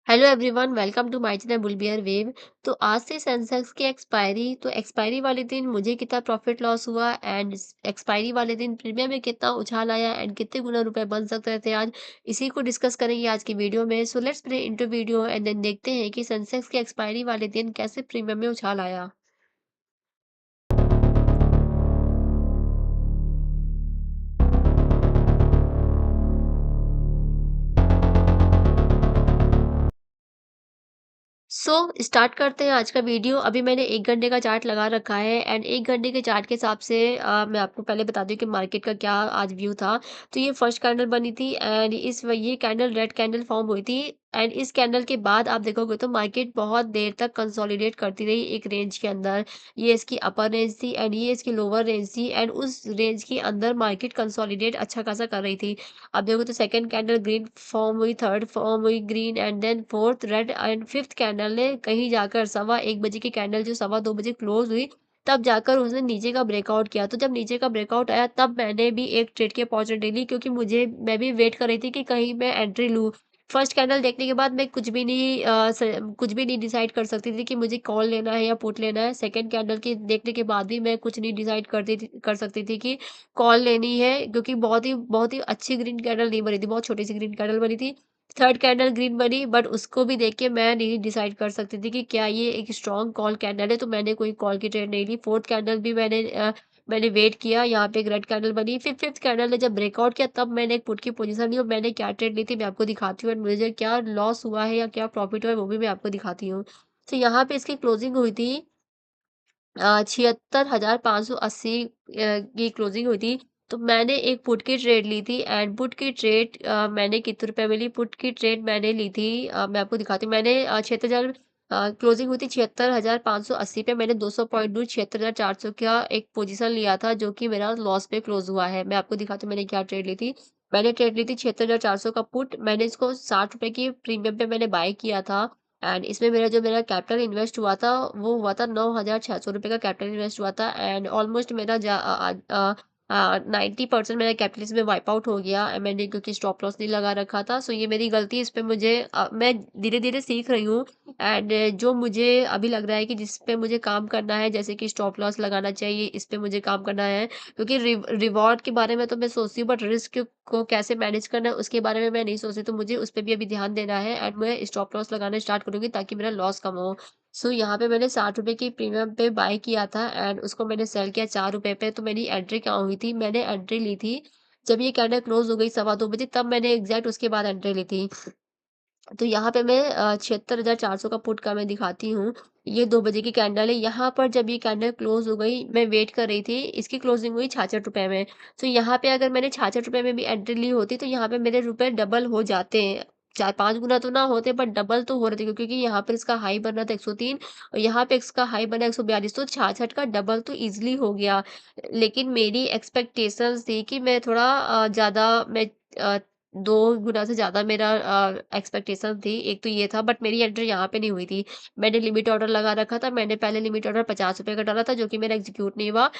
Hello everyone, welcome to my channel bull bear wave. तो आज से सेंसेक्स की एक्सपायरी वाले दिन मुझे कितना प्रॉफिट लॉस हुआ एंड एक्सपायरी वाले दिन प्रीमियम में कितना उछाल आया एंड कितने गुना रुपए बन सकते थे आज। इसी को डिस्कस करेंगे आज की वीडियो में। So let's play into video and then देखते हैं कि सेंसेक्स की एक्सपायरी वाले दिन कैसे प्रीमियम में उछाल आया। स्टार्ट करते हैं आज का वीडियो। अभी मैंने 1 घंटे का चार्ट लगा रखा है एंड 1 घंटे के चार्ट के हिसाब से मैं आपको पहले बता दूँ कि मार्केट का क्या आज व्यू था। तो ये फर्स्ट कैंडल बनी थी एंड ये कैंडल रेड कैंडल फॉर्म हुई थी एंड इस कैंडल के बाद आप देखोगे तो मार्केट बहुत देर तक कंसोलिडेट करती रही एक रेंज के अंदर। ये इसकी अपर रेंज थी एंड ये इसकी लोअर रेंज थी एंड उस रेंज के अंदर मार्केट कंसोलिडेट अच्छा खासा कर रही थी। अब देखो तो सेकंड कैंडल ग्रीन फॉर्म हुई, थर्ड फॉर्म हुई green and then fourth red and fifth candle ने कहीं जाकर सवा 1 बजे की कैंडल जो सवा 2 बजे क्लोज हुई, तब जाकर उसने नीचे का ब्रेकआउट किया। तो जब नीचे का ब्रेकआउट आया तब मैंने भी एक ट्रेड की अपॉर्चुनिटी ली, क्योंकि मैं भी वेट कर रही थी कि कहीं मैं एंट्री लूँ। फर्स्ट कैंडल देखने के बाद मैं कुछ भी नहीं डिसाइड कर सकती थी कि मुझे कॉल लेना है या पुट लेना है। सेकंड कैंडल के देखने के बाद भी मैं कुछ नहीं डिसाइड कर सकती थी कि कॉल लेनी है, क्योंकि बहुत ही अच्छी ग्रीन कैंडल नहीं बनी थी, बहुत छोटी-सी ग्रीन कैंडल बनी थी। थर्ड कैंडल ग्रीन बनी, बट उसको भी देख के मैं नहीं डिसाइड कर सकती थी कि क्या ये एक स्ट्रॉन्ग कॉल कैंडल है, तो मैंने कोई कॉल की ट्रेड नहीं ली। फोर्थ कैंडल भी मैंने वेट किया, यहाँ पे एक रेड कैंडल बनी। फिर फिफ्थ कैंडल ने जब ब्रेकआउट किया तब मैंने एक पुट की पोजीशन ली और मैंने क्या ट्रेड ली थी मैं आपको दिखाती हूँ, एंड मुझे क्या लॉस हुआ है या क्या प्रॉफिट हुआ है वो भी मैं आपको दिखाती हूँ। तो यहाँ पे इसकी क्लोजिंग हुई थी 76,580 की क्लोजिंग हुई थी। तो मैंने एक पुट की ट्रेड ली थी एंड पुट की ट्रेड मैंने कितने रुपए में ली? पुट की ट्रेड मैंने ली थी, मैं आपको दिखाती हूँ। मैंने 76,000 क्लोजिंग हुई थी 76,580 पे। मैंने 200 पॉइंट दूर 76,400 का एक पोजीशन लिया था, जो कि मेरा लॉस पे क्लोज हुआ है। मैं आपको दिखाती हूँ मैंने क्या ट्रेड ली थी। मैंने ट्रेड ली थी 76,400 का पुट। मैंने इसको 60 रुपए की प्रीमियम पे मैंने बाय किया था एंड इसमें मेरा कैपिटल इन्वेस्ट हुआ था, वो हुआ था 9,600 रुपए का कैपिटल इन्वेस्ट हुआ था एंड ऑलमोस्ट 90% मेरा कैपिटल इसमें वाइप आउट हो गया। मैंने क्योंकि स्टॉप लॉस नहीं लगा रखा था, सो ये मेरी गलती है। इस पे मैं धीरे-धीरे सीख रही हूँ एंड जो मुझे अभी लग रहा है कि जिस पे मुझे काम करना है, जैसे कि स्टॉप लॉस लगाना चाहिए, इस पे मुझे काम करना है। क्योंकि रिवॉर्ड के बारे में तो मैं सोचती हूँ, बट रिस्क को कैसे मैनेज करना है उसके बारे में मैं नहीं सोचती, तो मुझे उस पे भी अभी ध्यान देना है एंड मैं स्टॉप लॉस लगाना स्टार्ट करूँगी ताकि मेरा लॉस कम हो। यहाँ पे मैंने 60 रुपए की प्रीमियम पे बाय किया था एंड उसको मैंने सेल किया 4 रुपए पे। तो मेरी एंट्री क्या हुई थी? मैंने एंट्री ली थी जब ये कैंडल क्लोज़ हो गई सवा 2 बजे, तब मैंने एग्ज़ैक्ट उसके बाद एंट्री ली थी। तो यहाँ पे मैं 76,400 का पुट का मैं दिखाती हूँ। ये 2 बजे की कैंडल है। यहाँ पर जब ये कैंडल क्लोज़ हो गई, मैं वेट कर रही थी। इसकी क्लोजिंग हुई 66 रुपए में। तो यहाँ पे अगर मैंने 66 रुपए में भी एंट्री ली होती, तो यहाँ पे मेरे रुपए डबल हो जाते हैं। 4-5 गुना तो ना होते, बट डबल तो हो रहे थे, क्योंकि यहाँ पर इसका हाई बना था 103 और यहाँ पे इसका हाई बना 142, तो 66 का डबल तो ईज़िली हो गया। लेकिन मेरी एक्सपेक्टेशंस थी कि मैं थोड़ा ज़्यादा मैं अ 2 गुना से ज़्यादा मेरा एक्सपेक्टेशन थी, एक तो ये था, बट मेरी एंट्री यहाँ पे नहीं हुई थी। मैंने लिमिट ऑर्डर लगा रखा था, मैंने पहले लिमिट ऑर्डर ₹50 का डाला था, जो कि मेरा एग्ज़ीक्यूट नहीं हुआ।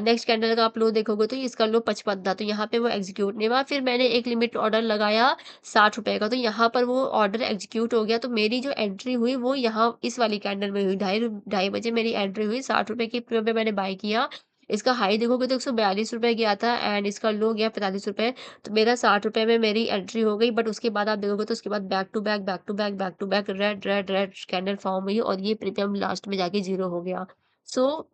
नेक्स्ट कैंडल का आप लो देखोगे तो इसका लो 55 था, तो यहाँ पे वो एग्ज़ीक्यूट नहीं हुआ। फिर मैंने एक लिमिट ऑर्डर लगाया ₹60 का, तो यहाँ पर वो ऑर्डर एग्ज़ीक्यूट हो गया। तो मेरी जो एंट्री हुई वो यहाँ इस वाली कैंडल में हुई, ढाई बजे मेरी एंट्री हुई, ₹60 की पे मैंने बाय किया। इसका हाई देखोगे तो ₹142 गया था एंड इसका लो गया ₹45। तो मेरा ₹60 में मेरी एंट्री हो गई, बट उसके बाद आप देखोगे तो उसके बाद back to back, back to back, back to back red, red, red candle form हुई और ये प्रीमियम लास्ट में जाके 0 हो गया। सो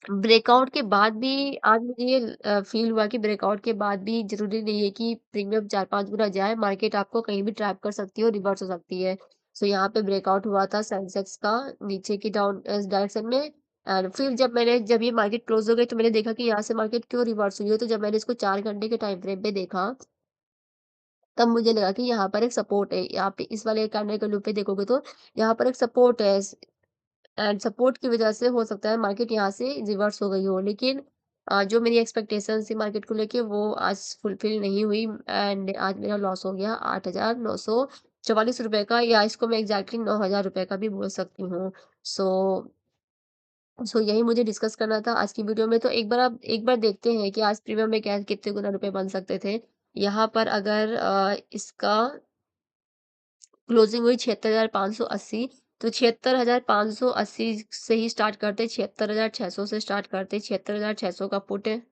ब्रेकआउट के बाद भी आज मुझे ये फ़ील हुआ कि ब्रेकआउट के बाद भी ज़रूरी नहीं है कि प्रीमियम 4-5 गुना जाए, मार्केट आपको कहीं भी ट्रैप कर सकती है और रिवर्स हो सकती है। यहाँ पे ब्रेकआउट हुआ था सेंसेक्स का नीचे की डायरेक्शन में एंड फिर जब ये मार्केट क्लोज़ हो गई, तो मैंने देखा कि यहाँ से मार्केट क्यों रिवर्स हुई है, तो जब मैंने इसको 4 घंटे के टाइम फ्रेम पे देखा, तब मुझे लगा कि यहाँ पर एक सपोर्ट है। यहाँ पे इस वाले कैंडल के लूप पे देखोगे तो यहाँ पर एक सपोर्ट है एंड सपोर्ट की वजह से हो सकता है मार्केट यहाँ से रिवर्स हो गई हो। लेकिन जो मेरी एक्सपेक्टेशंस थी मार्केट को लेके वो आज फुलफिल नहीं हुई एंड आज मेरा लॉस हो गया ₹8,944 का, या इसको मैं एग्ज़ैक्टली ₹9,000 का भी बोल सकती हूँ। सो यही मुझे डिस्कस करना था आज की वीडियो में। तो एक बार देखते हैं कि आज प्रीमियम में क्या कितने गुना रुपए बन सकते थे। यहाँ पर अगर इसका क्लोजिंग हुई 76,580। तो 76,580 से ही स्टार्ट करते, 76,600 से स्टार्ट करते, 76,600 का पुट है।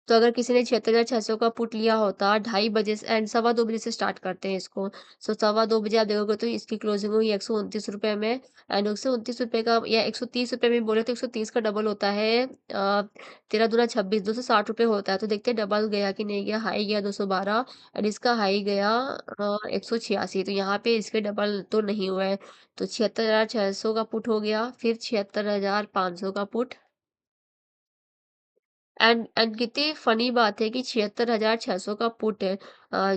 तो अगर किसी ने 76,600 का पुट लिया होता 2:30 से एंड सवा 2 बजे से स्टार्ट करते हैं इसको। सो सवा 2 बजे आप देखोगे तो इसकी क्लोजिंग हुई ₹129 में, एंड ₹129 का या ₹130 में बोले तो 130 का डबल होता है 13 दूना 26, ₹260 होता है। तो देखते हैं डबल गया कि नहीं गया। हाई गया 212 एंड इसका हाई गया 186। तो यहाँ पे इसके डबल तो नहीं हुआ है। तो 76,600 का पुट हो गया, फिर 76,500 का पुट। एंड कितनी फनी बात है कि 76,600 का पुट है,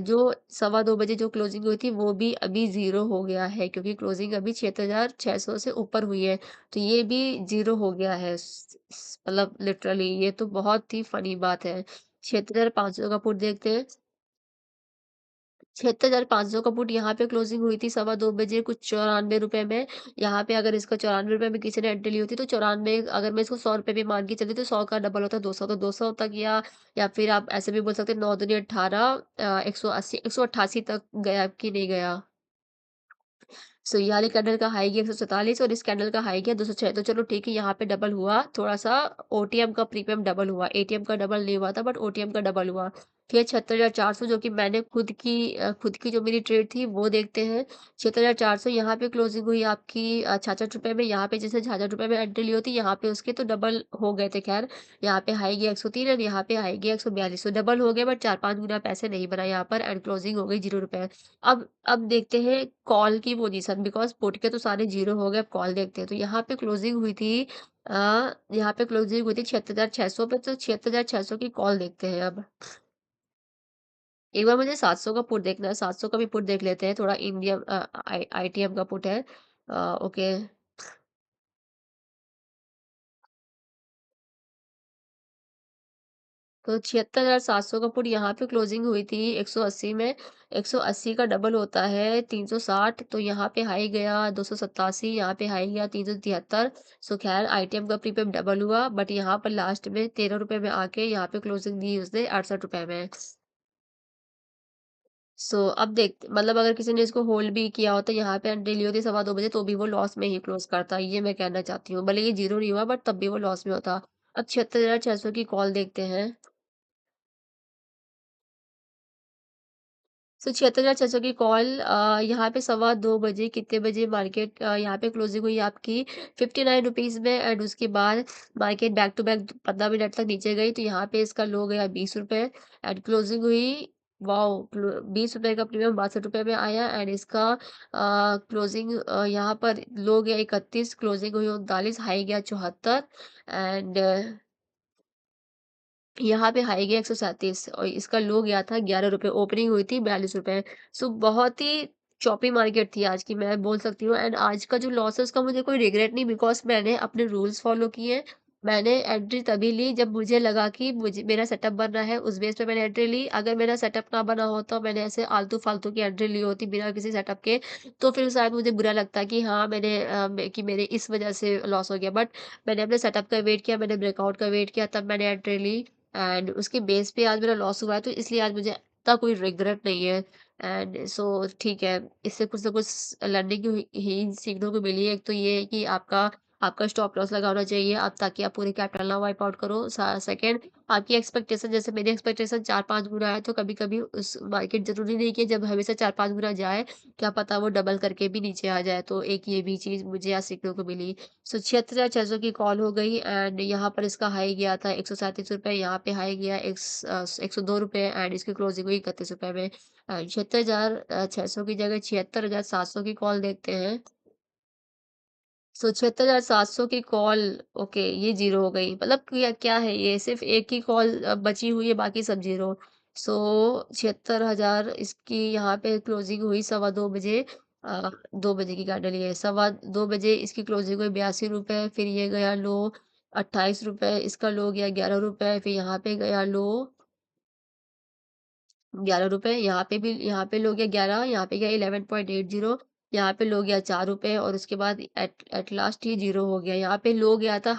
जो सवा 2 बजे जो क्लोजिंग हुई थी वो भी अभी ज़ीरो हो गया है, क्योंकि क्लोजिंग अभी 76,600 से ऊपर हुई है। तो ये भी ज़ीरो हो गया है। मतलब लिटरली ये तो बहुत ही फनी बात है। 76,500 का पुट देखते हैं। 76,500 का पुट यहाँ पे क्लोजिंग हुई थी सवा 2 बजे कुछ ₹94 में। यहाँ पे अगर इसका ₹94 में किसी ने एंट्री ली होती तो 94, अगर मैं इसको ₹100 भी मान के चलती तो 100 का डबल होता 200, तो 200 तक, या फिर आप ऐसे भी बोल सकते हैं 9 दूनी 18, 180 188 तक गया कि नहीं गया। सो ये वाले कैंडल का हाई गया 147 और इस कैंडल का हाई गया 206। तो चलो ठीक है, यहाँ पे डबल हुआ, थोड़ा-सा ओटीएम का प्रीमियम डबल हुआ, एटीएम का डबल नहीं हुआ था बट ओटीएम का डबल हुआ। फिर 76,400 जो कि मैंने खुद की जो मेरी ट्रेड थी वो देखते हैं। 76,400 यहाँ पे क्लोजिंग हुई आपकी ₹66 में। यहाँ पे जैसे ₹66 में एंट्री ली होती, यहाँ पे उसके तो डबल हो गए थे खैर। यहाँ पे हाई गया 103 और यहाँ पे हाई गया 142। तो डबल हो गया बट 4-5 गुना पैसे नहीं बनाए यहाँ पर, एंड क्लोजिंग हो गई ₹0। अब देखते हैं कॉल की पोजीशन, बिकॉज़ पुट के तो सारे ज़ीरो हो गए, अब कॉल देखते हैं। तो यहाँ पे क्लोजिंग हुई थी यहाँ पे क्लोजिंग हुई थी 76,600 पे, तो 76,600 की कॉल देखते हैं अब। एक बार मुझे 700 का पुट देखना है, 700 का भी पुट देख लेते हैं, थोड़ा इंडियन आईटीएम का पुट है। ओके। तो 76,700 का पुट यहाँ पे क्लोजिंग हुई थी 180 में। 180 का डबल होता है 360। तो यहाँ पे हाई गया 287, यहाँ पे हाई गया 373। सो खैर आईटीएम का प्रीमियम डबल हुआ, बट यहाँ पर लास्ट में ₹13 में आके यहाँ पे क्लोजिंग दी उसने ₹68 में। सो अब देख मतलब अगर किसी ने इसको होल्ड भी किया होता यहाँ पे एंट्री ली होती सवा 2 बजे, तो भी वो लॉस में ही क्लोज करता, ये मैं कहना चाहती हूँ। भले ये जीरो नहीं हुआ बट तब भी वो लॉस में होता। अब 76,600 की कॉल देखते हैं। सो 76,600 की कॉल यहाँ पे सवा 2 बजे कितने बजे मार्केट यहाँ पे क्लोजिंग हुई आपकी ₹59 में, एंड उसके बाद market back to back 15 minute तक नीचे गई, तो यहाँ पे इसका लो गया ₹20 एंड क्लोजिंग हुई। वाओ! ₹20 का प्रीमियम ₹62 में आया, एंड इसका क्लोजिंग यहाँ पर लो गया 31, क्लोजिंग हुई 39, हाई गया 74 एंड यहाँ पे हाई गया 137 और इसका लो गया था ₹11, ओपनिंग हुई थी ₹42। सो बहुत ही चॉपी मार्केट थी आज की, मैं बोल सकती हूँ, एंड आज का जो लॉस है उसका मुझे कोई रिग्रेट नहीं, बिकॉज़ मैंने अपने रूल्स फॉलो किए। मैंने एंट्री तभी ली जब मुझे लगा कि मुझे मेरा सेटअप बन रहा है, उस बेस पे मैंने एंट्री ली। अगर मेरा सेटअप ना बना होता, मैंने ऐसे आलतू-फालतू की एंट्री ली होती बिना किसी सेटअप के, तो फिर शायद मुझे बुरा लगता कि हाँ, कि मेरे इस वज़ह से लॉस हो गया। बट मैंने अपने सेटअप का वेट किया, मैंने ब्रेकआउट का वेट किया, तब मैंने एंट्री ली। एंड उसके बेस पे आज मेरा लॉस हुआ है, तो इसलिए आज मुझे इतना कोई रिग्रेट नहीं है। एंड सो ठीक है, इससे कुछ ना कुछ लर्निंग ही सीखने को मिली है। एक तो ये है कि आपका आपका स्टॉप लॉस लगा होना चाहिए आप, ताकि आप पूरे कैपिटल ना वाइप आउट करो। सेकंड, आपकी एक्सपेक्टेशन, जैसे मेरी एक्सपेक्टेशन 4-5 गुना है, तो कभी कभी उस मार्केट जरूरी नहीं कि जब हमेशा 4-5 गुना जाए, क्या पता वो डबल करके भी नीचे आ जाए। तो एक ये भी चीज मुझे आज सीखने को मिली। सो 76,600 की कॉल हो गई, एंड यहाँ पर इसका हाई गया था ₹137, यहाँ पे हाई गया ₹102 एंड इसकी क्लोजिंग हुई ₹31 में। एंड 76,600 की जगह 76,700 की कॉल देखते हैं। सो 76,700 की कॉल, ओके ये जीरो हो गई, मतलब क्या क्या है ये, सिर्फ एक ही कॉल बची हुई है, बाकी सब जीरो। सो 76,000 इसकी यहाँ पे क्लोजिंग हुई सवा 2 बजे। 2 बजे की कैंडल ये सवा 2 बजे इसकी क्लोजिंग हुई ₹82, फिर ये गया लो ₹28, इसका लो गया ₹11, फिर यहाँ पे गया लो ₹11, यहाँ पे लो गया 11, यहाँ पे गया 11.80, यहाँ पे लो गया ₹4 और उसके बाद एट एट लास्ट ये ज़ीरो हो गया। यहाँ पे लो गया था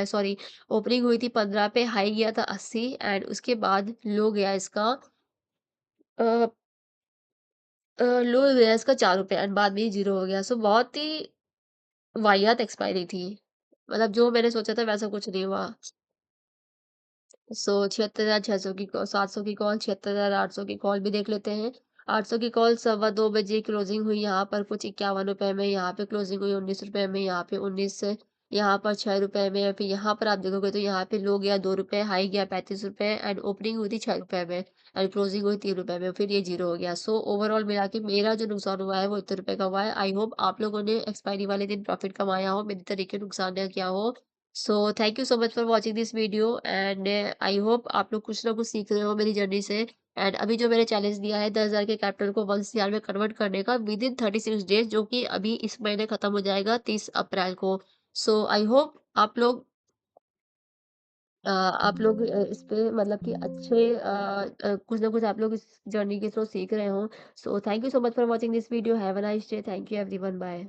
सॉरी, ओपनिंग हुई थी 15 पे, हाई गया था 80 एंड उसके बाद लो गया इसका लो गया इसका ₹4 एंड बाद में ये 0 हो गया। सो बहुत ही वाहियात एक्सपायरी थी। मतलब जो मैंने सोचा था वैसा कुछ नहीं हुआ। सो 76,600 की 700 की कॉल, 76,800 की कॉल भी देख लेते हैं। 800 की कॉल सवा 2 बजे क्लोजिंग हुई, यहाँ पर कुछ ₹51 में, यहाँ पे क्लोजिंग हुई ₹19 में, यहाँ पे 19, यहाँ पर ₹6 में, फिर यहाँ पर आप देखोगे तो यहाँ पे लो गया ₹2, हाई गया ₹35 एंड ओपनिंग हुई थी ₹6 में एंड क्लोजिंग हुई ₹3 में, फिर ये 0 हो गया। सो ओवरऑल मिला के मेरा जो नुकसान हुआ है वो इतने रुपए का हुआ है। आई होप आप लोगों ने एक्सपायरी वाले दिन प्रॉफिट कमाया हो, मेरे तरीके नुकसान ना किया हो। So thank you so much for watching this video and I hope आप लोग कुछ ना कुछ सीख रहे हो मेरी जर्नी से। एंड अभी जो मैंने चैलेंज दिया है 10,000 के कैपिटल को 1 CR में कन्वर्ट करने का विद इन 36 डेज, जो कि अभी इस महीने खत्म हो जाएगा 30 अप्रैल को। सो आई होप आप लोग इस पे मतलब कि अच्छे कुछ ना कुछ आप लोग इस जर्नी के थ्रू सीख रहे हो। So thank you so much for watching this video. Have a nice day. Thank you everyone. Bye.